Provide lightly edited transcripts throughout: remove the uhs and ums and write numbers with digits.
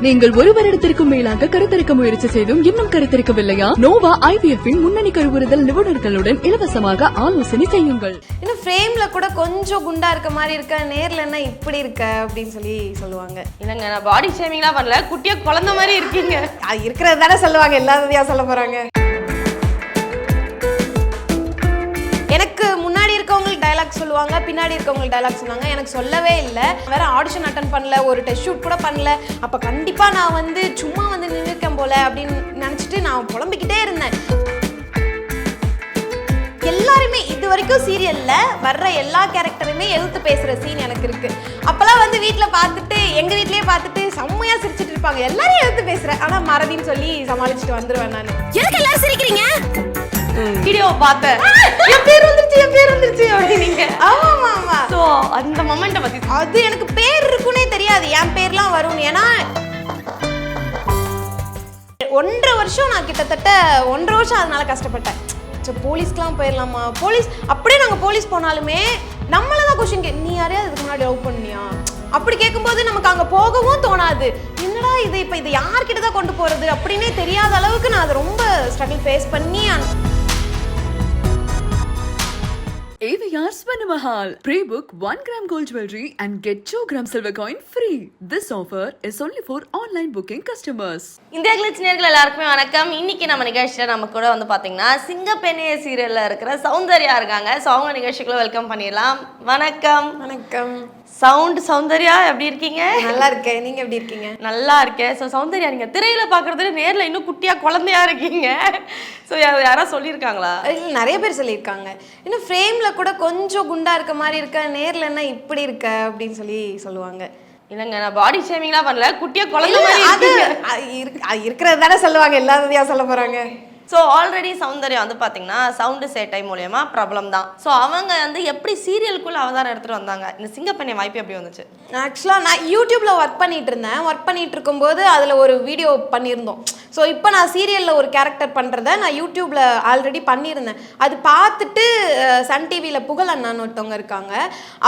நீங்கள் ஒரு வருடத்திற்கும் மேலாக கருத்தரிக்க முயற்சி செய்தும் இன்னும் கருத்தரிக்கவில்லையா? நோவா IVF-இன் முன்னணி கருவுறுதல் நிபுணர்களுடன் இலவசமாக ஆலோசனை செய்யுங்கள். இன்னும் ஃப்ரேம்ல கூட கொஞ்சம் குண்டா இருக்க மாதிரி இருக்க, நேர்ல என்ன இப்படி இருக்க அப்படின்னு சொல்லுவாங்க. இல்லங்க, நான் பாடி ஷேமிங்லாம் பண்ணல, குட்டியா குழந்தை மாதிரி இருக்கீங்க. இருக்கிறது தானே சொல்லுவாங்க, எல்லாத்தையும் சொல்ல போறாங்க. எனக்கு முன்னாடி இருக்கவங்களுக்கு டைலாக் சொல்லுவாங்க, பின்னாடி இருக்கவங்களுக்கு டைலாக் சொன்னாங்க. எனக்கு சொல்லவே இல்லை. வேற ஆடிஷன் அட்டன் பண்ணல, ஒரு டெஸ்ட் ஷூட் கூட பண்ணல. அப்ப கண்டிப்பா நான் சும்மா நின்றுருக்கேன் போல அப்படின்னு நினைச்சிட்டு நான் புலம்பிக்கிட்டே இருந்தேன். எல்லாருமே இது வரைக்கும் சீரியல்ல வர்ற எல்லா கேரக்டருமே எழுத்து பேசுற சீன் எனக்கு இருக்கு. அப்பெல்லாம் வீட்டுல பார்த்துட்டு, எங்க வீட்லயே பார்த்துட்டு செம்மையா சிரிச்சிட்டு இருப்பாங்க. எல்லாரும் எழுத்து பேசுறேன், ஆனா மறதின்னு சொல்லி சமாளிச்சுட்டு வந்துருவேன் நான். எதுக்கு எல்லாரும் சிரிக்கிறீங்க? வீடியோ பார்த்தேன், என் பேர் வந்துருச்சு அப்படினீங்க. ஆமா ஆமா. சோ அந்த மொமெண்ட பத்தி அது எனக்கு பேர் இருக்குனே தெரியாது, என் பேர்லாம் வரும். ஏன்னா 1.5 வருஷம் நான் கிட்டத்தட்ட 1.5 வருஷம் அதனால கஷ்டப்பட்டேன். போலீஸ்க்குலாம் போயிடலாமா, போலீஸ் அப்படியே நாங்கள் போலீஸ் போனாலுமே நம்மளதான் கொஸ்டின் நீ யாரையாவது இதுக்கு முன்னாடி லவ் பண்ணியா அப்படி கேட்கும்போது நமக்கு அங்கே போகவும் தோணாது. என்னடா இது, இப்போ இதை யார்கிட்ட தான் கொண்டு போகிறது அப்படின்னே தெரியாத அளவுக்கு நான் அதை ரொம்ப ஸ்ட்ரகிள் ஃபேஸ் பண்ணி. AVR Swarnamahal. Pre-book 1 gram gold jewelry and get 2 gram silver coin free. This offer is only for online booking customers. IndiaGlitz நேயர்கள் எல்லாருக்குமே வணக்கம். இன்னைக்கு நம்ம நிகழ்ச்சியில் நம்ம கூட பாத்தீங்கன்னா சிங்கப்பெண்ணே சீரியல்ல இருக்கிற சௌந்தர்யா இருக்காங்க. ஸோ அவங்க நிகழ்ச்சிக்குள்ள வெல்கம் பண்ணிடலாம். வணக்கம். வணக்கம். சௌந்தர்யா எப்படி இருக்கீங்க? நல்லா இருக்கேன், நீங்க எப்படி இருக்கீங்க? நல்லா இருக்கேன். ஸோ சௌந்தர்யா, நீங்க திரையில பாக்குறதுல நேர்ல இன்னும் குட்டியா குழந்தையா இருக்கீங்க. ஸோ யாராவது சொல்லியிருக்காங்களா? இல்லை, நிறைய பேர் சொல்லியிருக்காங்க. இன்னும் ஃப்ரேம்ல கூட கொஞ்சம் குண்டா இருக்க மாதிரி இருக்க, நேர்ல என்ன இப்படி இருக்க அப்படின்னு சொல்லுவாங்க. இல்லங்க, நான் பாடி ஷேமிங்லாம் பண்ணல, குட்டியா குழந்தை மாதிரி இருக்கிறது தானே சொல்லுவாங்க, எல்லாத்தையும் சொல்ல போறாங்க. ஸோ ஆல்ரெடி சௌந்தர்யா பார்த்தீங்கன்னா சவுண்டு சேட்டை மூலயமா பிரபலம் தான். ஸோ அவங்க எப்படி சீரியலுக்குள்ள அவதாரம் எடுத்துகிட்டு வந்தாங்க? இந்த சிங்கப்பெண்ணை வாய்ப்பு எப்படி வந்துச்சு? ஆக்சுவலாக நான் யூடியூப்ல ஒர்க் பண்ணிட்டு இருந்தேன். ஒர்க் பண்ணிட்டு இருக்கும்போது அதில் ஒரு வீடியோ பண்ணியிருந்தோம். ஸோ இப்போ நான் சீரியலில் ஒரு கேரக்டர் பண்ணுறத நான் யூடியூப்ல ஆல்ரெடி பண்ணியிருந்தேன். அது பார்த்துட்டு சன் டிவியில் புகழ் அண்ணான்னு ஒருத்தவங்க இருக்காங்க,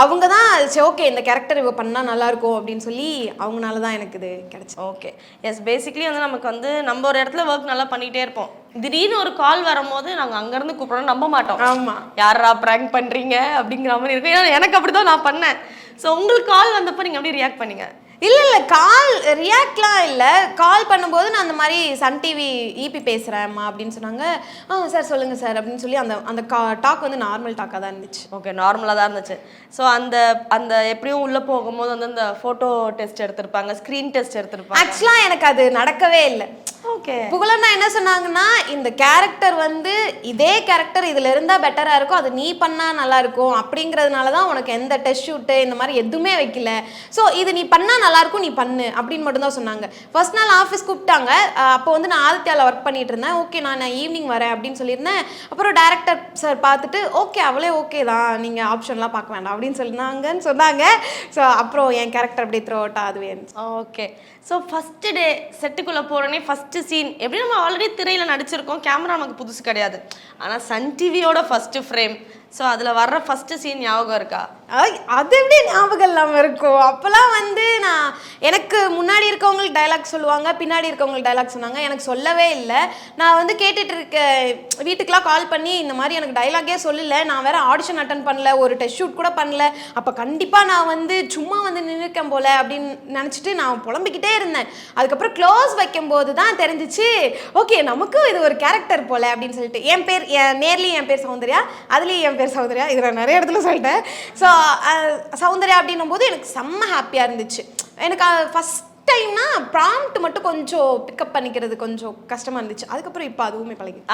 அவங்க தான் சரி ஓகே இந்த கேரக்டர் இவ பண்ணால் நல்லாயிருக்கும் அப்படின்னு சொல்லி அவங்களால தான் எனக்கு இது கிடச்சி. Okay, S. பேசிக்லி நமக்கு நம்ம ஒரு இடத்துல ஒர்க் நல்லா பண்ணிகிட்டே இருப்போம். திடீர்னு ஒரு கால் வரும்போது நாங்கள் அங்கேருந்து கூப்பிடணும் நம்ப மாட்டோம். ஆமாம், யாரா ப்ராங்க் பண்ணுறீங்க அப்படிங்கிற மாதிரி இருக்கும். ஏன்னா எனக்கு அப்படி தான் நான் பண்ணேன். ஸோ உங்களுக்கு கால் வந்தப்போ நீங்கள் எப்படி ரியாக்ட் பண்ணீங்க? இல்லை கால் ரியாக்ட்லாம் இல்லை. கால் பண்ணும்போது நான் அந்த மாதிரி சன் டிவி இபி பேசுகிறேம்மா அப்படின்னு சொன்னாங்க. சார் சொல்லுங்கள் சார் அப்படின்னு சொல்லி அந்த டாக் நார்மல் டாக்காக தான் இருந்துச்சு. ஓகே, நார்மலாக தான் இருந்துச்சு. ஸோ அந்த எப்படியும் உள்ளே போகும்போது அந்த ஃபோட்டோ டெஸ்ட் எடுத்திருப்பாங்க, ஸ்க்ரீன் டெஸ்ட் எடுத்திருப்பாங்க. ஆக்சுவலாக எனக்கு அது நடக்கவே இல்லை. ஓகே, புகழண்ணா என்ன சொன்னாங்கன்னா, இந்த கேரக்டர் இதே கேரக்டர் இதில் இருந்தால் பெட்டராக இருக்கும், அது நீ பண்ணால் நல்லா இருக்கும் அப்படிங்கிறதுனால தான் உனக்கு எந்த டெஸ்ட் ஷூட்டு இந்த மாதிரி எதுவுமே வைக்கல. ஸோ இது நீ பண்ணால் நல்லாயிருக்கும், நீ பண்ணு அப்படின்னு மட்டும்தான் சொன்னாங்க. ஃபர்ஸ்ட் நாள் ஆஃபீஸ் கூப்பிட்டாங்க. அப்போ நான் ஆதித்யாவில் ஒர்க் பண்ணிட்டு இருந்தேன். ஓகே நான் ஈவினிங் வரேன் அப்படின்னு சொல்லியிருந்தேன். அப்புறம் டேரக்டர் சார் பார்த்துட்டு ஓகே அவளே ஓகே தான், நீங்கள் ஆப்ஷன்லாம் பார்க்க வேண்டாம் அப்படின்னு சொன்னாங்க. ஸோ அப்புறம் என் கேரக்டர் அப்படியே த்ரோ அவுட் அதுவே இருந்துச்சு. ஓகே, ஸோ ஃபஸ்ட்டு டே செட்டுக்குள்ளே போகிறோன்னே ஃபஸ்ட்டு சீன் எப்படி நம்ம ஆல்ரெடி திரையில் நடிச்சிருக்கோம், கேமரா நமக்கு புதுசு கிடையாது. ஆனால் சன் டிவியோட ஃபஸ்ட்டு ஃப்ரேம், ஸோ அதில் வர்ற ஃபஸ்ட்டு சீன் ஞாபகம் இருக்கா? அது எப்படி ஞாபகம் இல்லாமல் இருக்கும்? அப்போல்லாம் நான் எனக்கு முன்னாடி இருக்கவங்களுக்கு டைலாக் சொல்லுவாங்க, பின்னாடி இருக்கவங்களுக்கு டைலாக் சொன்னாங்க. எனக்கு சொல்லவே இல்லை. நான் கேட்டுட்டு இருக்க வீட்டுக்கெலாம் கால் பண்ணி இந்த மாதிரி எனக்கு டைலாகே சொல்லலை, நான் வேற ஆடிஷன் அட்டன் பண்ணல, ஒரு டெஸ்ட் ஷூட் கூட பண்ணல. அப்போ கண்டிப்பாக நான் சும்மா நின்றுருக்கேன் போல அப்படின்னு நினச்சிட்டு நான் புலம்பிக்கிட்டே இருந்தேன். அதுக்கப்புறம் க்ளோஸ் வைக்கும்போது தான் தெரிஞ்சிச்சு, ஓகே நமக்கும் இது ஒரு கேரக்டர் போல அப்படின்னு சொல்லிட்டு. நேர்லேயும் என் பேர் சௌந்தர்யா, அதுலேயும் என் பேர் சௌந்தர்யா, இதை நான் நிறைய இடத்துல சொல்லிட்டேன். ஸோ சௌந்தர்யா அப்படின்னும் போது எனக்கு செம்ம ஹாப்பியாக இருந்துச்சு. எனக்கு ஃபஸ்ட் டைம்னா ப்ராம்ப்ட் மட்டும் கொஞ்சம் பிக்கப் பண்ணிக்கிறது கொஞ்சம் கஷ்டமாக இருந்துச்சு. அதுக்கப்புறம் இப்போ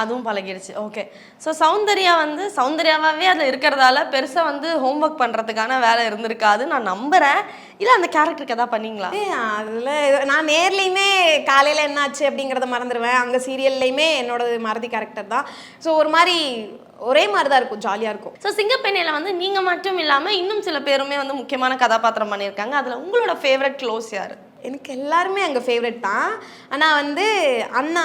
அதுவும் பழகிடுச்சு. ஓகே, ஸோ சௌந்தர்யாவே அதில் இருக்கிறதால பெருசாக ஹோம்ஒர்க் பண்ணுறதுக்கான வேலை இருந்திருக்காது நான் நம்புகிறேன். இல்லை அந்த கேரக்டருக்கு எதாவது பண்ணீங்களா? அதில் நான் நேர்லேயுமே காலையில் என்னாச்சு அப்படிங்கிறத மறந்துடுவேன். அங்கே சீரியல்லையுமே என்னோட மறதி கேரக்டர் தான். ஸோ ஒரு மாதிரி ஒரே மாதிரி தான் இருக்கும், ஜாலியாக இருக்கும். ஸோ சிங்கப்பெண்ணில் நீங்கள் மட்டும் இல்லாமல் இன்னும் சில பேருமே முக்கியமான கதாபாத்திரம் பண்ணியிருக்காங்க. அதில் உங்களோட ஃபேவரட் க்ளோஸ் யார்? எனக்கு எல்லாருமே அங்கே ஃபேவரட் தான். ஆனால் அண்ணா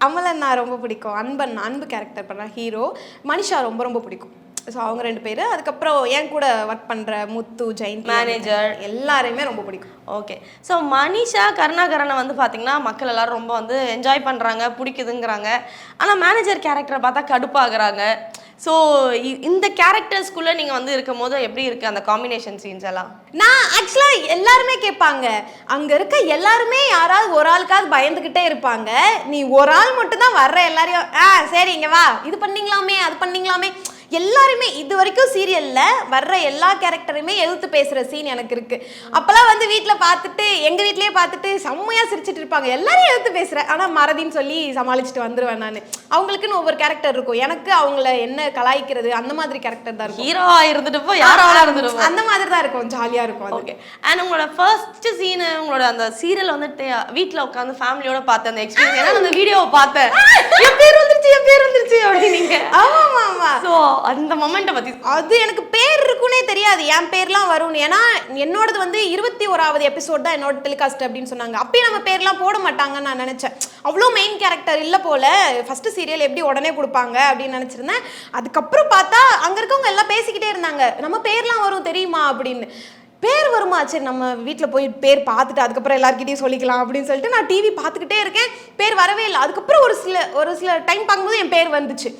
அமலண்ணா ரொம்ப பிடிக்கும். அன்பு கேரக்டர் பண்ண ஹீரோ. மனிஷா ரொம்ப ரொம்ப பிடிக்கும். ஸோ அவங்க 2 பேர். அதுக்கப்புறம் என் கூட ஒர்க் பண்ணுற முத்து, ஜெயந்தி, மேனேஜர் எல்லாரையுமே ரொம்ப பிடிக்கும். ஓகே. ஸோ மனிஷா, கருணாகரனை வந்து பார்த்தீங்கன்னா மக்கள் எல்லாரும் ரொம்ப வந்து என்ஜாய் பண்ணுறாங்க, பிடிக்குதுங்கிறாங்க. ஆனால் மேனேஜர் கேரக்டரை பார்த்தா கடுப்பாகிறாங்க. ஸோ இந்த கேரக்டர்ஸ்குள்ளே நீங்கள் வந்து இருக்கும் போது எப்படி இருக்குது அந்த காம்பினேஷன் சீன்ஸ் எல்லாம்? நான் ஆக்சுவலாக எல்லாருமே கேட்பாங்க, அங்கே இருக்க எல்லாருமே யாராவது ஒரு ஆளுக்காவது பயந்துக்கிட்டே இருப்பாங்க. நீ ஒரு ஆள் மட்டும்தான் வர்ற எல்லாரையும் சரி இங்கே வா, இது பண்ணிங்களாமே அது பண்ணிங்களாமே, எல்லாருமே இது வரைக்கும் சீரியல்ல வர்ற எல்லா கேரக்டருமே எதிர்த்து பேசுற சீன் எனக்கு இருக்கு. அப்பெல்லாம் வந்து வீட்டில் பார்த்துட்டு எங்க வீட்லயே பார்த்துட்டு செம்மையா சிரிச்சிட்டு இருப்பாங்க, எல்லாரையும் எதிர்த்து பேசுறேன், ஆனா மறதின்னு சொல்லி சமாளிச்சுட்டு வந்துருவேன் நான். அவங்களுக்குன்னு ஒவ்வொரு கேரக்டர் இருக்கும், எனக்கு அவங்கள என்ன கலாய்க்கிறது அந்த மாதிரி கேரக்டர் தான் இருக்கும். ஹீரோவா இருந்துட்டு யாராவது இருந்துட்டு அந்த மாதிரி தான் இருக்கும், ஜாலியா இருக்கும். ஓகே. அண்ட் உங்களோட ஃபர்ஸ்ட் சீன், உங்களோட அந்த சீரியல் வந்துட்டு வீட்டில் உட்காந்து ஃபேமிலியோட பார்த்த அந்த எக்ஸ்பீரியன்ஸ், ஏன்னா அந்த வீடியோவை பார்த்தேன், என் பேர் வந்துருச்சு அப்படின்னீங்க. ஆமா ஆமா. ஸோ அந்த மொமெண்ட்டை பத்தி. அது எனக்கு பேர் இருக்குன்னே தெரியாது, என் பேர்லாம் வரும்னு. ஏன்னா என்னோடது வந்து 21வது எபிசோட் தான் என்னோட டெலிகாஸ்ட் அப்படின்னு சொன்னாங்க. அப்பயும் நம்ம பேர்லாம் போட மாட்டாங்கன்னு நான் நினைச்சேன். அவ்வளோ மெயின் கேரக்டர் இல்லை போல, ஃபர்ஸ்ட் சீரியல் எப்படி உடனே கொடுப்பாங்க அப்படின்னு நினைச்சிருந்தேன். அதுக்கப்புறம் பார்த்தா அங்க இருக்கவங்க எல்லாம் பேசிக்கிட்டே இருந்தாங்க, நம்ம பேர்லாம் வரும் தெரியுமா அப்படின்னு. பேர் வருமா, சரி நம்ம வீட்டில் போய் பேர் பார்த்துட்டு அதுக்கப்புறம் எல்லாருக்கிட்டையும் சொல்லிக்கலாம் அப்படின்னு சொல்லிட்டு நான் டிவி பார்த்துக்கிட்டே இருக்கேன், பேர் வரவே இல்லை. அதுக்கப்புறம் ஒரு சில டைம் பார்க்கும்போது என் பேர் வந்துச்சு.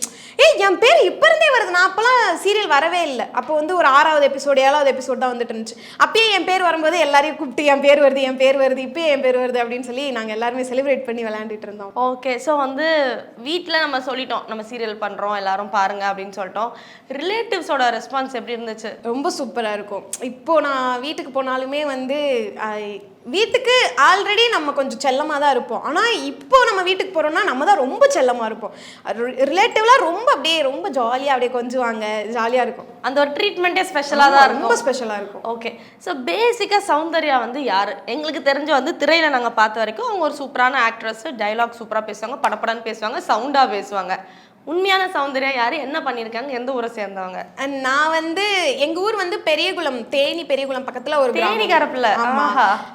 என் பேர் இப்போ இருந்தே வருது, நான் அப்போலாம் சீரியல் வரவே இல்லை. அப்போ வந்து ஒரு 6வது எபிசோடு 7வது எபிசோட் தான் வந்துட்டு இருந்துச்சு. அப்பயே என் பேர் வரும்போது எல்லாரையும் கூப்பிட்டு என் பேர் வருது இப்பயே என் பேர் வருது அப்படின்னு சொல்லி நாங்கள் எல்லாருமே செலிப்ரேட் பண்ணி விளையாண்டுட்டு இருந்தோம். ஓகே. ஸோ வந்து வீட்டில் நம்ம சொல்லிட்டோம் நம்ம சீரியல் பண்ணுறோம் எல்லாரும் பாருங்க அப்படின்னு சொல்லிட்டோம். ரிலேட்டிவ்ஸோட ரெஸ்பான்ஸ் எப்படி இருந்துச்சு? ரொம்ப சூப்பராக இருக்கும். இப்போ நான் வீட்டுக்கு போனாலுமே வந்து வீட்டுக்கு ஆல்ரெடி நம்ம கொஞ்சம் செல்லமாக தான் இருப்போம், ஆனால் இப்போ நம்ம வீட்டுக்கு போகிறோம்னா நம்ம தான் ரொம்ப செல்லமாக இருப்போம். ரிலேட்டிவ்லாம் ரொம்ப அப்படியே ரொம்ப ஜாலியாக அப்படியே கொஞ்சுவாங்க, ஜாலியாக இருக்கும். அந்த ஒரு ட்ரீட்மெண்ட்டே ஸ்பெஷலாக தான் இருக்கும், ரொம்ப ஸ்பெஷலாக இருக்கும். ஓகே. ஸோ பேசிக்காக சௌந்தர்யா வந்து யார்? எங்களுக்கு தெரிஞ்ச வந்து திரையில் நாங்கள் பார்த்த வரைக்கும் அவங்க ஒரு சூப்பரான ஆக்ட்ரஸ், டைலாக் சூப்பராக பேசுவாங்க, படப்படன்னு பேசுவாங்க, சவுண்டாக பேசுவாங்க. உண்மையான சௌந்தர்யா யாரு, என்ன பண்ணியிருக்காங்க, எந்த ஊரை சேர்ந்தவங்க? நான் வந்து எங்க ஊர் வந்து பெரியகுளம், தேனி பெரியகுளம் பக்கத்துல ஒரு தேனி கரப்புல.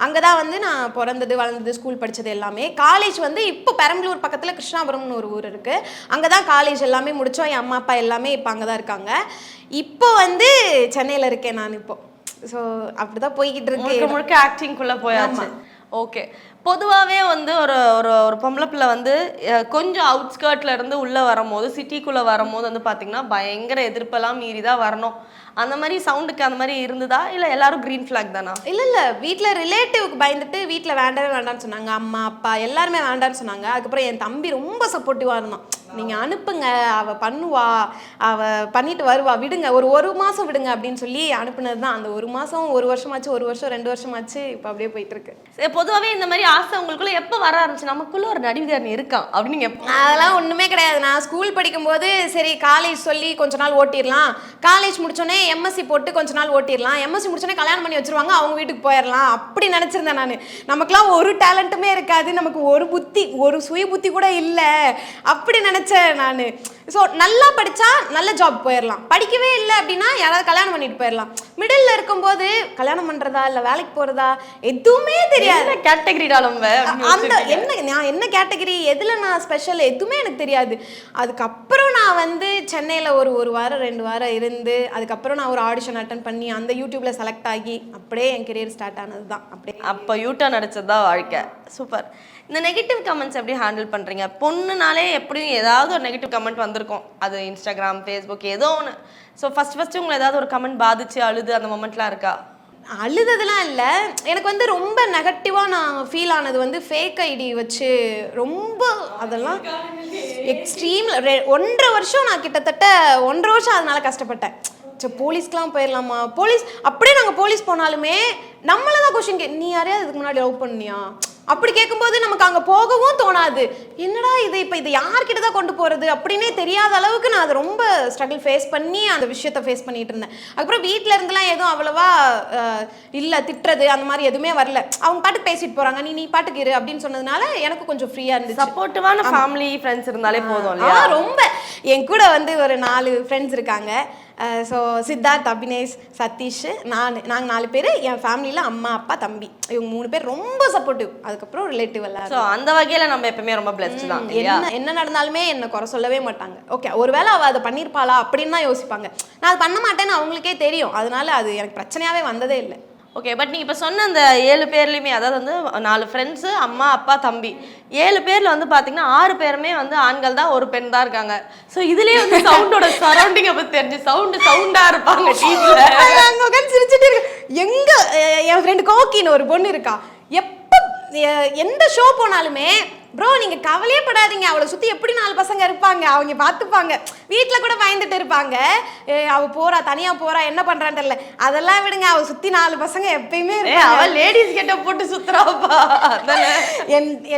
அங்கதான் வந்து நான் பிறந்தது வளர்ந்தது ஸ்கூல் படிச்சது எல்லாமே. காலேஜ் வந்து இப்போ பெரம்பலூர் பக்கத்துல கிருஷ்ணாபுரம்னு ஒரு ஊர் இருக்கு, அங்கதான் காலேஜ் எல்லாமே முடிச்சோம். என் அம்மா அப்பா எல்லாமே இப்போ அங்கதான் இருக்காங்க. இப்போ வந்து சென்னையில இருக்கேன் நான் இப்போ. ஸோ அப்படிதான் போய்கிட்டு இருக்கு. முழுக்க ஆக்டிங்குள்ள போயாச்சு. ஓகே. பொதுவாகவே வந்து ஒரு ஒரு ஒரு பொம்பளை பிள்ளை வந்து கொஞ்சம் அவுட்ஸ்கர்ட்ல இருந்து உள்ளே வரும்போது, சிட்டிக்குள்ளே வரும்போது வந்து பார்த்தீங்கன்னா பயங்கர எதிர்ப்பெல்லாம் மீறி தான் வரணும். அந்த மாதிரி சவுண்டுக்கு அந்த மாதிரி இருந்ததா, இல்லை எல்லாரும் க்ரீன் ஃப்ளாக் தானா? இல்லை வீட்டில் ரிலேட்டிவ்க்கு பயந்துட்டு வீட்டில் வேண்டான்னு சொன்னாங்க. அம்மா அப்பா எல்லாருமே வேண்டான்னு சொன்னாங்க. அதுக்கப்புறம் என் தம்பி ரொம்ப சப்போர்ட்டிவாக இருந்தான், நீங்கள் அனுப்புங்க, அவள் பண்ணுவா, அவள் பண்ணிட்டு வருவா, விடுங்க, ஒரு மாதம் விடுங்க அப்படின்னு சொல்லி அனுப்புனது தான். அந்த 1 மாதம் 1 வருஷமாச்சு, 1 வருஷம் 2 வருஷமாச்சு, இப்போ அப்படியே போயிட்டு இருக்கு. பொதுவாகவே இந்த மாதிரி ஆசை உங்களுக்குள்ள எப்போ வர ஆரம்பிச்சு, நமக்குள்ள ஒரு நடிகர் இருக்கான் அப்படின்னு? அதெல்லாம் ஒன்றுமே கிடையாது. நான் ஸ்கூல் படிக்கும்போது சரி காலேஜ் சொல்லி கொஞ்ச நாள் ஓட்டிடலாம், காலேஜ் முடிச்சோடனே எம்எஸ்சி போட்டு கொஞ்ச நாள் ஓட்டிடலாம், எம்எஸ்சி முடிச்சோடனே கல்யாணம் பண்ணி வச்சிருவாங்க, அவங்க வீட்டுக்கு போயிடலாம் அப்படி நினச்சிருந்தேன் நான். நமக்குலாம் ஒரு டேலண்ட்டுமே இருக்காது, நமக்கு ஒரு சுய புத்தி கூட இல்லை அப்படி நினச்சேன் நான். ஸோ நல்லா படித்தா நல்ல ஜாப் போயிடலாம், படிக்கவே இல்லை அப்படின்னா யாராவது கல்யாணம் பண்ணிட்டு போயிடலாம். மிடில் இருக்கும்போது கல்யாணம் பண்ணுறதா இல்லை வேலைக்கு போகிறதா எதுவுமே தெரியாது. கேட்டகரி அந்த நான் என்ன கேட்டகரி, எதில் நான் ஸ்பெஷல் எதுவுமே எனக்கு தெரியாது. அதுக்கப்புறம் நான் வந்து சென்னையில் ஒரு வாரம் 2 வாரம் இருந்து அதுக்கப்புறம் நான் ஒரு ஆடிஷன் அட்டன் பண்ணி அந்த யூடியூப்ல செலக்ட் ஆகி அப்படியே என் கெரியர் ஸ்டார்ட் ஆனது தான். அப்படியே அப்போ யூட்டர்ன் அடிச்சது தான் வாழ்க்கை. சூப்பர். இந்த நெகட்டிவ் கமெண்ட்ஸ் எப்படி ஹேண்டில் பண்ணுறீங்க? பொண்ணுனாலே எப்படியும் ஏதாவது ஒரு நெகட்டிவ் கமெண்ட் வந்திருக்கும், அது இன்ஸ்டாகிராம், ஃபேஸ்புக் ஏதோ ஒன்று. ஸோ ஃபஸ்ட்டு உங்களை ஏதாவது ஒரு கமெண்ட் பாதிச்சு அழுது அந்த மொமெண்ட்லாம் இருக்கா? அழுததுலாம் இல்லை, எனக்கு வந்து ரொம்ப நெகட்டிவாக நான் ஃபீல் ஆனது வந்து ஃபேக் ஐடி வச்சு ரொம்ப அதெல்லாம் எக்ஸ்ட்ரீம். 1.5 வருஷம் நான் கிட்டத்தட்ட 1.5 வருஷம் அதனால கஷ்டப்பட்டேன். சரி போலீஸ்க்கெலாம் போயிடலாமா, போலீஸ் அப்படியே நாங்கள் போலீஸ் போனாலுமே நம்மளை தான் கொஸ்டின் நீ யாரையாவது இதுக்கு முன்னாடி லவ் பண்ணியா அப்படி கேட்கும்போது நமக்கு அங்கே போகவும் தோணாது. என்னடா இது இப்போ இது யார்கிட்ட தான் கொண்டு போகிறது அப்படின்னே தெரியாத அளவுக்கு நான் அதை ரொம்ப ஸ்ட்ரகிள் ஃபேஸ் பண்ணி அந்த விஷயத்தை ஃபேஸ் பண்ணிட்டு இருந்தேன். அதுக்கப்புறம் வீட்டில் இருந்துலாம் எதுவும் அவ்வளவா இல்லை திட்டுறது அந்த மாதிரி எதுவுமே வரல, அவங்க பாட்டுக்கு பேசிட்டு போகிறாங்க, நீ பாட்டுக்கு இரு அப்படின்னு சொன்னதுனால எனக்கு கொஞ்சம் ஃப்ரீயாக இருந்துச்சு. சப்போர்ட்டிவான ஃபேமிலி ஃப்ரெண்ட்ஸ் இருந்தாலே போதும் இல்லையா? ரொம்ப என் கூட வந்து ஒரு 4 ஃப்ரெண்ட்ஸ் இருக்காங்க. ஸோ சித்தார்த், அபினேஷ், சதீஷ், நாங்கள் 4 பேர். என் ஃபேமிலியில் அம்மா, அப்பா, தம்பி, இவங்க 3 பேர் ரொம்ப சப்போர்ட்டிவ். அதுக்கப்புறம் ரிலேட்டிவ் எல்லாம். ஸோ அந்த வகையில் நம்ம எப்பவுமே ரொம்ப பிளஸ்ட் தான். என்ன நடந்தாலுமே என்னை குறை சொல்லவே மாட்டாங்க. ஓகே, ஒருவேளை அவள் அதை பண்ணியிருப்பாளா அப்படின்னு தான் யோசிப்பாங்க. நான் அது பண்ண மாட்டேன்னு அவங்களுக்கே தெரியும். அதனால அது எனக்கு பிரச்சனையாகவே வந்ததே இல்லை. ஓகே, பட் நீங்கள் இப்போ சொன்ன அந்த 7 பேர்லையுமே, அதாவது வந்து 4 ஃப்ரெண்ட்ஸு, அம்மா, அப்பா, தம்பி, 7 பேரில் வந்து பார்த்தீங்கன்னா 6 பேருமே வந்து ஆண்கள் தான், 1 பெண் தான் இருக்காங்க. ஸோ இதுலேயே வந்து சவுண்டோட சரௌண்டிங்கை பற்றி தெரிஞ்சு சவுண்டாக இருப்பாங்க டீமில். அங்கே உட்காந்து சிரிச்சுட்டு இருக்கு. என் ஃப்ரெண்டு கோக்கின்னு ஒரு பொண்ணு இருக்கா. எப்போ எந்த ஷோ போனாலுமே ப்ரோ நீங்கள் கவலையே படாதீங்க, அவளை சுற்றி எப்படி 4 பசங்க இருப்பாங்க, அவங்க பார்த்துப்பாங்க, வீட்டில் கூட பயந்துட்டு இருப்பாங்க. அவள் போகிறா, தனியாக போகிறா, என்ன பண்ணுறான்னு தெரியல, அதெல்லாம் விடுங்க, அவள் சுற்றி 4 பசங்க எப்பயுமே அவள் லேடிஸ் கெட்ட போட்டு சுற்றுறாப்பா.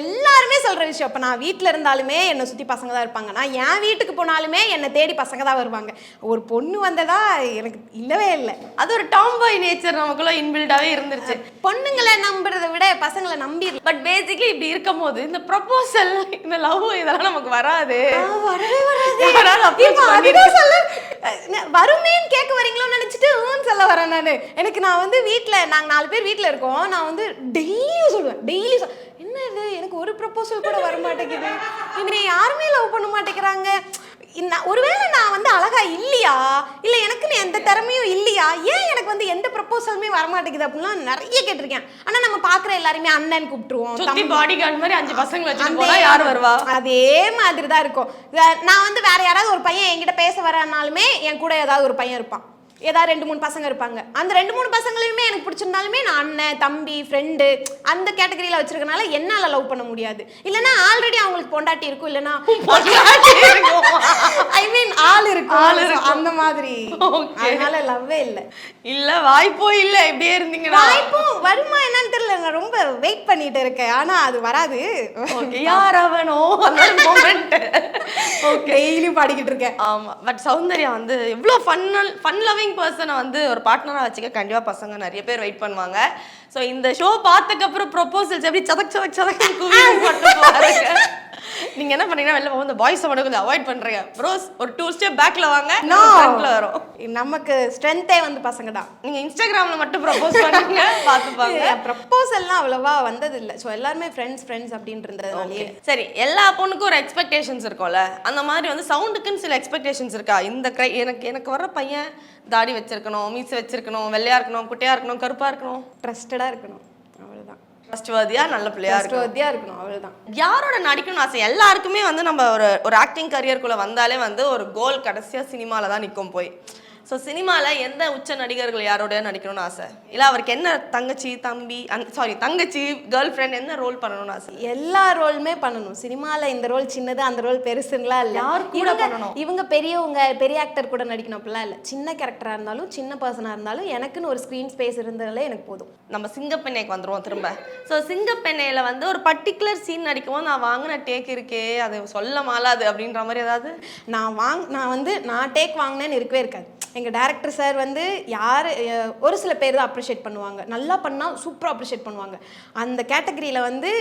எல்லாருமே சொல்கிற விஷயம். இப்போ நான் வீட்டில் இருந்தாலுமே என்னை சுற்றி பசங்க தான் இருப்பாங்க. நான் என் வீட்டுக்கு போனாலுமே என்னை தேடி பசங்க தான் வருவாங்க. ஒரு பொண்ணு வந்ததா எனக்கு இல்லவே இல்லை. அது ஒரு டாம் பாய் நேச்சர் நமக்குள்ள இன்பில்டாகவே இருந்துருச்சு. பொண்ணுங்களை நம்புறதை விட பசங்களை நம்பி. பட் பேசிக்லி இப்படி இருக்கும் போது இந்த ப்ரொபோசல், இந்த லவ் இதெல்லாம் நமக்கு வராது. வரவே வருமேன்னு கேட்க வரீங்களோன்னு நினைச்சிட்டு சொல்ல வரேன் நான். நான் வந்து வீட்டில் நாங்கள் 4 பேர் வீட்டில் இருக்கோம். நான் வந்து டெய்லியும் சொல்லுவேன். என்ன இது, எனக்கு ஒரு ப்ரொபோசல் கூட வர மாட்டேங்குது, என்னை யாருமே லவ் பண்ண மாட்டேங்கிறாங்க. ஒருவேளை நான் வந்து அழகா இல்லையா, இல்லை எனக்குன்னு எந்த திறமையும் இல்லையா, ஏன் எனக்கு வந்து எந்த ப்ரொபோசலுமே வரமாட்டேங்குது அப்படின்லாம் நிறைய கேட்டிருக்கேன். ஆனால் நம்ம பார்க்குற எல்லாருமே அண்ணன் கூப்பிட்டுருவோம். பாடி கார்டு மாதிரி 5 பசங்க வச்சுட்டு யார் வருவா, அதே மாதிரி தான் இருக்கும். நான் வந்து வேற யாராவது ஒரு பையன் என்கிட்ட பேச வரனாலுமே என் கூட ஏதாவது ஒரு பையன் இருப்பான், ஏதாவது 2-3 பசங்க இருப்பாங்க. அந்த 2-3 பசங்களையுமே எனக்கு பிடிச்சிருந்தாலுமே நான் அண்ணன், தம்பி, ஃப்ரெண்டு அந்த கேட்டகரியில் வச்சிருக்கனால என்னால் லவ் பண்ண முடியாது. இல்லைன்னா ஆல்ரெடி அவங்களுக்கு பொண்டாட்டி இருக்கும், இல்லைன்னா ஐ மீன் ஆள் இருக்கும், அந்த மாதிரி. அதனால லவ்வே இல்லை. இல்லை வாய்ப்போ இல்லை, இப்படியே இருந்தீங்கன்னா வாய்ப்பும் வருமா என்னன்னு தெரியல. நான் ரொம்ப வெயிட் பண்ணிட்டு இருக்கேன், ஆனால் அது வராது. யார் அவனோ டெய்லியும் பாடிக்கிட்டு இருக்கேன். ஆமாம், பட் சௌந்தர்யா வந்து எவ்வளோ ஃபன் லவ்விங் பர்சனை வந்து ஒரு பார்ட்னராக வச்சுக்க கண்டிப்பாக பசங்க நிறைய பேர் வெயிட் பண்ணுவாங்க. ஸோ இந்த ஷோ பார்த்ததுக்கப்புறம் ப்ரொபோசல்ஸ் எப்படி நீங்க என்ன பண்ணீங்கன்னா வெளில போகும்போது பாய்ஸை மட்டும் கொஞ்சம் அவாய்ட் பண்றீங்க. ப்ரோஸ் ஒரு 2 ஸ்டெப் பேக்ல வாங்க, ஃப்ரண்ட்ல வரோம். நமக்கு ஸ்ட்ரென்த்தே வந்து பசங்க தான். நீங்க இன்ஸ்டாகிராம்ல மட்டும் ப்ரப்போஸ் பண்ணுங்க, பாத்துப்பாங்க. ப்ரப்போசல்லாம் அவ்வளவா வந்தது இல்ல. சோ எல்லாரும் ஃப்ரெண்ட்ஸ் அப்படினு இருந்ததுனால. சரி, எல்லா பொண்ணுக்கும் ஒரு எக்ஸ்பெக்டேஷன்ஸ் இருக்கும்ல, அந்த மாதிரி வந்து சவுண்டுக்குன்னு சில எக்ஸ்பெக்டேஷன்ஸ் இருக்கா? இந்த எனக்கு வர பையன் தாடி வச்சிருக்கணும், மீசை வச்சிருக்கணும், வெள்ளையா இருக்கணும், குட்டையா இருக்கணும், கருப்பா இருக்கணும், ட்ரஸ்டடா இருக்கணும், அவ்வளவுதான். ட்ரஸ்ட்வர்தியா, நல்ல பிள்ளையா இருக்கணும், அவ்வளவுதான். யாரோட நடிக்கணும்னு ஆசை? எல்லாருக்குமே வந்து நம்ம ஒரு ஆக்டிங் கரியருக்குள்ள வந்தாலே வந்து ஒரு கோல் கடைசியா சினிமால தான் நிற்கும் போய். ஸோ சினிமாவில் எந்த உச்ச நடிகர்கள் யாரோட நடிக்கணும்னு ஆசை? இல்லை அவருக்கு என்ன தங்கச்சி, தம்பி, தங்கச்சி, கேர்ள் ஃப்ரெண்ட் என்ன ரோல் பண்ணணும்னு ஆசை? எல்லா ரோலுமே பண்ணணும். சினிமாவில் இந்த ரோல் சின்னது, அந்த ரோல் பெருசுங்களா இல்லை. யார் கூட பண்ணணும்? இவங்க பெரியவங்க, பெரிய ஆக்டர் கூட நடிக்கணும் அப்படிலாம் இல்லை. சின்ன கேரக்டராக இருந்தாலும், சின்ன பர்சனாக இருந்தாலும் எனக்குன்னு ஒரு ஸ்க்ரீன் ஸ்பேஸ் இருந்தாலே எனக்கு போதும். நம்ம சிங்கப்பெண்ணைக்கு வந்துடுவோம் திரும்ப. ஸோ சிங்கப்பெண்ணையில் வந்து ஒரு பர்டிகுலர் சீன் நடிக்கும்போது நான் வாங்கின டேக் இருக்கே, அது சொல்ல மாலாது அப்படின்ற மாதிரி ஏதாவது? நான் டேக் வாங்கினேன்னு இருக்கவே இருக்காது. எங்கள் டேரக்டர் சார் வந்து ஒரு சில பேர் தான் அப்ரிஷியேட் பண்ணுவாங்க. நல்லா பண்ணால் சூப்பராக அப்ரிஷியேட் பண்ணுவாங்க. அந்த கேட்டகரியில் வந்து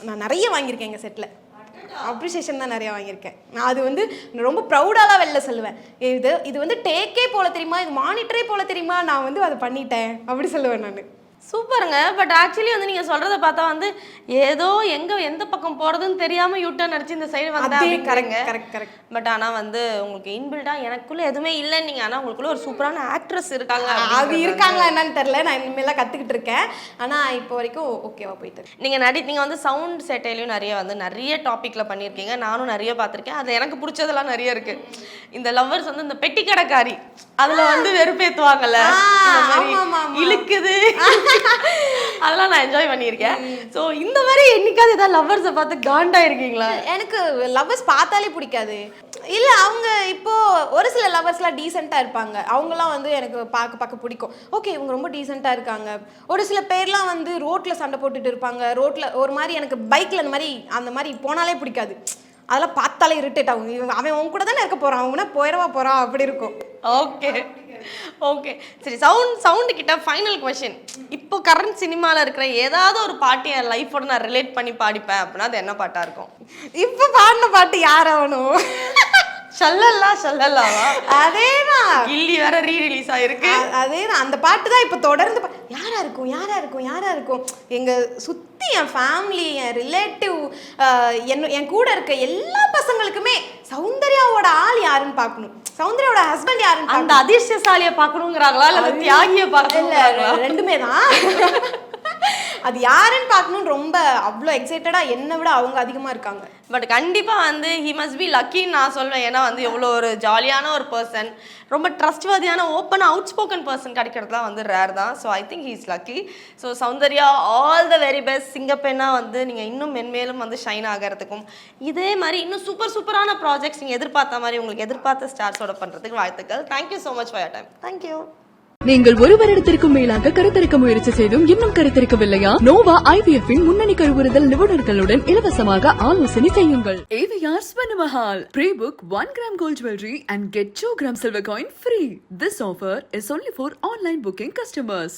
நான் நிறைய வாங்கியிருக்கேன். எங்கள் செட்டில் அப்ரிஷியேஷன் தான் நிறையா வாங்கியிருக்கேன். நான் அது வந்து ரொம்ப ப்ரௌடாலாம் வெளில சொல்லுவேன். இது வந்து டேக்கே போல தெரியுமா, இது மானிட்டரே போல தெரியுமா, நான் வந்து அதை பண்ணிட்டேன் அப்படி சொல்லுவேன் நான். சூப்பருங்க. பட் ஆக்சுவலி வந்து நீங்கள் சொல்கிறத பார்த்தா வந்து ஏதோ எந்த பக்கம் போகிறதுன்னு தெரியாமல் யூட்டர்ன் அடிச்சு இந்த சைடு வந்தேன். கரெக்ட். பட் ஆனால் வந்து உங்களுக்கு இன்பில்டாக எனக்குள்ளே எதுவுமே இல்லைன்னு நீங்கள், ஆனால் உங்களுக்குள்ள ஒரு சூப்பரான ஆக்ட்ரஸ் இருக்காங்க. அது இருக்காங்களா என்னன்னு தெரியல, நான் இனிமேலாம் கற்றுக்கிட்டு இருக்கேன். ஆனால் இப்போ வரைக்கும் ஓகேவா போயிட்டு. நீங்கள் வந்து சவுண்ட் செட்டையிலையும் நிறைய டாப்பிக்கில் பண்ணியிருக்கீங்க. நானும் நிறைய பார்த்துருக்கேன். அது எனக்கு பிடிச்சதெல்லாம் நிறைய இருக்குது. இந்த லவ்வர்ஸ் வந்து இந்த பெட்டி கடைக்காரி அதில் வந்து வெறுப்பேற்றுவாங்கல்ல, இழுக்குது, அதெல்லாம் நான் என்ஜாய் பண்ணியிருக்கேன். ஸோ இந்த மாதிரி என்னைக்காவது ஏதாவது லவ்வர்ஸை பார்த்து காண்டாயிருக்கீங்களா? எனக்கு லவ்வர்ஸ் பார்த்தாலே பிடிக்காது. இல்லை, அவங்க இப்போ ஒரு சில லவ்வர்ஸ்லாம் டீசெண்டாக இருப்பாங்க. அவங்களாம் வந்து எனக்கு பார்க்க பிடிக்கும். ஓகே, இவங்க ரொம்ப டீசெண்டாக இருக்காங்க. ஒரு சில பேர்லாம் வந்து ரோட்டில் சண்டை போட்டுட்டு இருப்பாங்க. ரோட்டில் ஒரு மாதிரி எனக்கு பைக்கில் அந்த மாதிரி போனாலே பிடிக்காது. அதெல்லாம் பார்த்தாலே இரிட்டேட் ஆகும். அவன் உன் கூட தானே இருக்க போகிறான், அவங்கன்னா போயிடவா அப்படி இருக்கும். ஓகே சரி, சவுண்டு கிட்ட ஃபைனல் கொஸ்டின். இப்போ கரண்ட் சினிமாவில் இருக்கிற ஏதாவது ஒரு பாட்டு என் லைஃபோட நான் ரிலேட் பண்ணி பாடிப்பேன் அப்படின்னா அது என்ன பாட்டாக இருக்கும்? இப்போ பாடின பாட்டு யார் ஆகணும்? ஷல்லல்லாவா அதேதான் கில்லி வேற ரீ-ரிலீஸ் ஆயிருக்கு. அதேதான் அந்த பாட்டு தான் இப்போ தொடர்ந்து யாரா இருக்கும் எங்க சுத்தி என் ஃபேமிலி, என் ரிலேட்டிவ், என் கூட இருக்க எல்லா பசங்களுக்குமே சௌந்தர்யாவோட ஆள் யாருன்னு பார்க்கணும், சௌந்தர்யாவோட ஹஸ்பண்ட் யாருன்னு, அந்த அதிர்ஷ்டசாலியை பார்க்கணுங்கிறாங்களா இல்ல தியாகியை பார்க்கணுங்கிறாங்களா? ரெண்டுமே தான். அது யாருன்னு பார்க்கணும்னு ரொம்ப அவ்வளோ எக்ஸைட்டடா என்னை விட அவங்க அதிகமா இருக்காங்க. பட் கண்டிப்பா வந்து ஹி மஸ்ட் பி லக்கின்னு நான் சொல்வேன். ஏன்னா வந்து எவ்வளோ ஒரு ஜாலியான ஒரு பர்சன், ரொம்ப ட்ரஸ்ட்வர்தியான ஓப்பன் அவுட் ஸ்போக்கன் பர்சன் கிடைக்கிறதுலாம் வந்து ரேர் தான். So I think he is lucky. So Soundarya, all the very best. சிங்கப்பெண்ணா வந்து நீங்கள் இன்னும் மென்மேலும் வந்து ஷைன் ஆகிறதுக்கும், இதே மாதிரி இன்னும் சூப்பரான ப்ராஜெக்ட்ஸ் நீங்கள் எதிர்பார்த்த மாதிரி உங்களுக்கு எதிர்பார்த்த ஸ்டார்ஸோட பண்ணுறதுக்கு வாழ்த்துக்கள். Thank you so much for your time. Thank you. நீங்கள் ஒரு வருடத்திற்கும் மேலாக கருத்தரிக்க முயற்சி செய்தும் இன்னும் கருத்தரிக்கவில்லையா? நோவா IVF இன் முன்னணி கருவுறுதல் நிபுணர்களுடன் இலவசமாக ஆலோசனை செய்யுங்கள். AVR Svanamahal. Pre-book 1 gram gold jewelry and get 2 gram silver coin free. This offer is only for online booking customers.